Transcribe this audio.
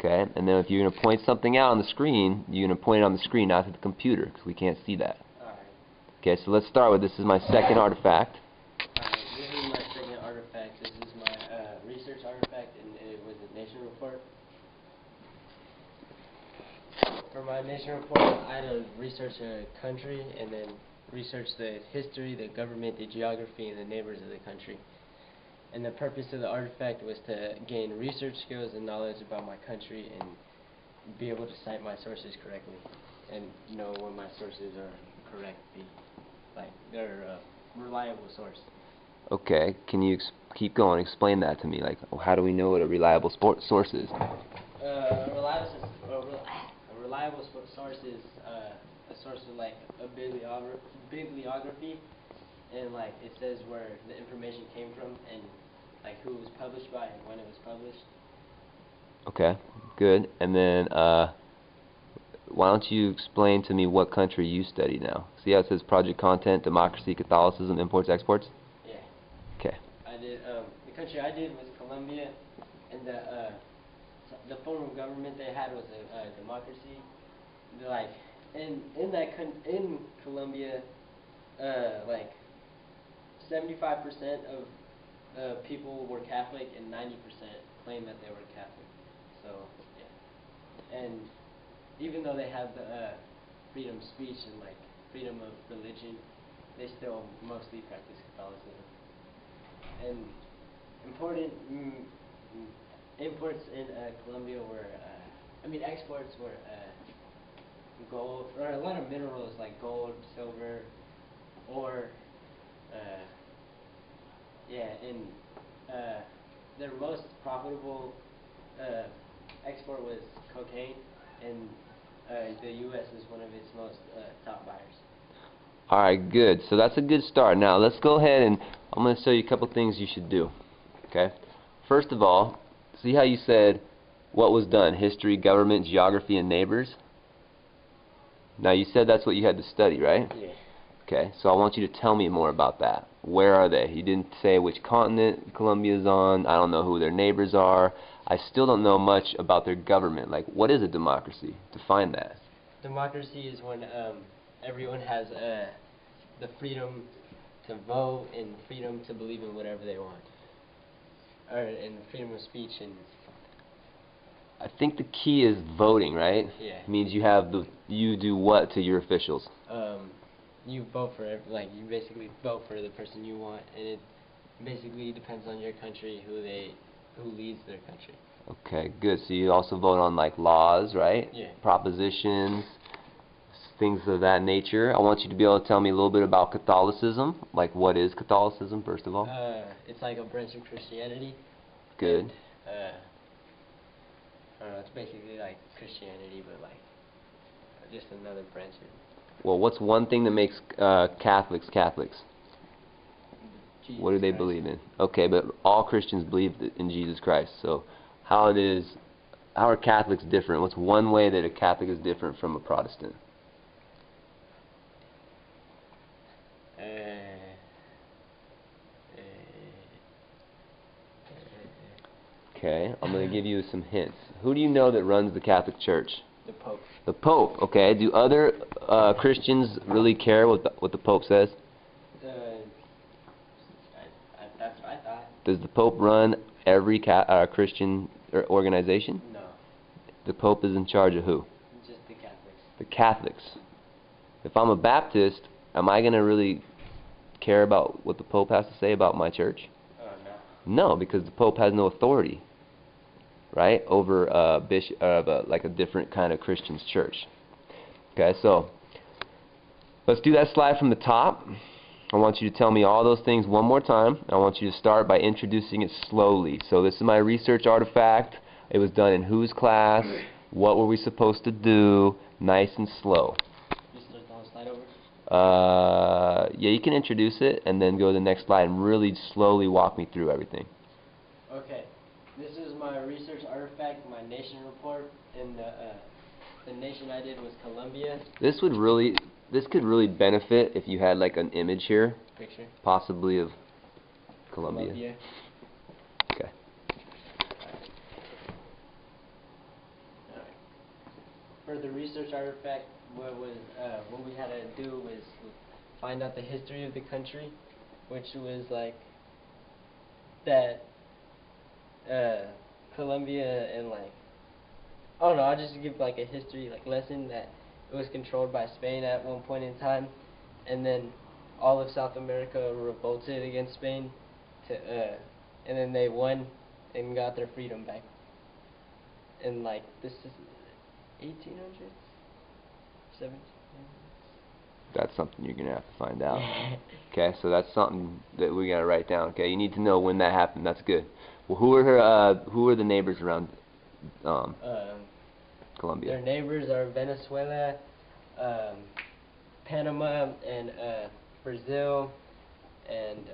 Okay, and then if you're going to point something out on the screen, you're going to point it on the screen, not to the computer, because we can't see that. Alright. Okay, so let's start with, this is my second artifact. Alright, this is my second artifact. This is my research artifact, and it was a nation report. For my nation report, I had to research a country, and then research the history, the government, the geography, and the neighbors of the country. And the purpose of the artifact was to gain research skills and knowledge about my country and be able to cite my sources correctly and know when my sources are correct, like they're a reliable source. Okay, can you keep going? Explain that to me. Like, how do we know what a reliable source is? A reliable source is a source with like a bibliography, and like it says where the information came from and like who it was published by and when it was published. Okay, good. And then why don't you explain to me what country you study now? See how it says project content, democracy, Catholicism, imports, exports? Yeah. Okay. I did, the country I did was Colombia, and the form of government they had was a democracy. Like, in Colombia, like 75% of people were Catholic and 90% claimed that they were Catholic. So, yeah. And even though they have the freedom of speech and like freedom of religion, they still mostly practice Catholicism. And important imports in Colombia were, exports were gold, or a lot of minerals like gold, silver, ore. And their most profitable export was cocaine, and the U.S. is one of its most top buyers. Alright, good. So that's a good start. Now let's go ahead and I'm going to show you a couple things you should do. Okay? First of all, see how you said what was done? History, government, geography, and neighbors? Now you said that's what you had to study, right? Yeah. Okay, so I want you to tell me more about that. Where are they? You didn't say which continent Colombia is on. I don't know who their neighbors are. I still don't know much about their government. Like, what is a democracy? Define that. Democracy is when everyone has the freedom to vote and freedom to believe in whatever they want, and freedom of speech. And I think the key is voting, right? Yeah. It means you do what to your officials? You vote for you basically vote for the person you want, and it basically depends on your country who leads their country. Okay, good. So you also vote on like laws, right? Yeah. Propositions, things of that nature. I want you to be able to tell me a little bit about Catholicism. Like, what is Catholicism, first of all? It's like a branch of Christianity. Good. And, I don't know, it's basically like Christianity, but like just another branch of it. Well, what's one thing that makes Catholics Catholics? Jesus What do they Christ. believe in? Okay, but all Christians believe in Jesus Christ. So how are Catholics different? What's one way that a Catholic is different from a Protestant? Okay, I'm going to give you some hints. Who do you know that runs the Catholic Church? The Pope. The Pope, okay. Do other Christians really care what the Pope says? That's what I thought. Does the Pope run every Christian organization? No. The Pope is in charge of who? Just the Catholics. The Catholics. If I'm a Baptist, am I going to really care about what the Pope has to say about my church? No. No, because the Pope has no authority, right, over like a different kind of Christian's church. Okay, so let's do that slide from the top. I want you to tell me all those things one more time. I want you to start by introducing it slowly. So this is my research artifact. It was done in whose class? What were we supposed to do? Nice and slow. Just start the whole slide over? Yeah, you can introduce it and then go to the next slide and really slowly walk me through everything. Okay, this is my research artifact, my nation report, and the nation I did was Colombia. This could really benefit if you had like an image here, Picture. possibly of Colombia. Colombia. Okay. for the research artifact, what we had to do was find out the history of the country, which was like that Colombia and like, I don't know, I'll just give like a history like lesson that it was controlled by Spain at one point in time, and then all of South America revolted against Spain and then they won and got their freedom back. And like this is 1800s, 1700s. That's something you're gonna have to find out. Okay, so that's something that we gotta write down. Okay, you need to know when that happened. That's good. Well, who are the neighbors around Colombia? Their neighbors are Venezuela, Panama, and Brazil, and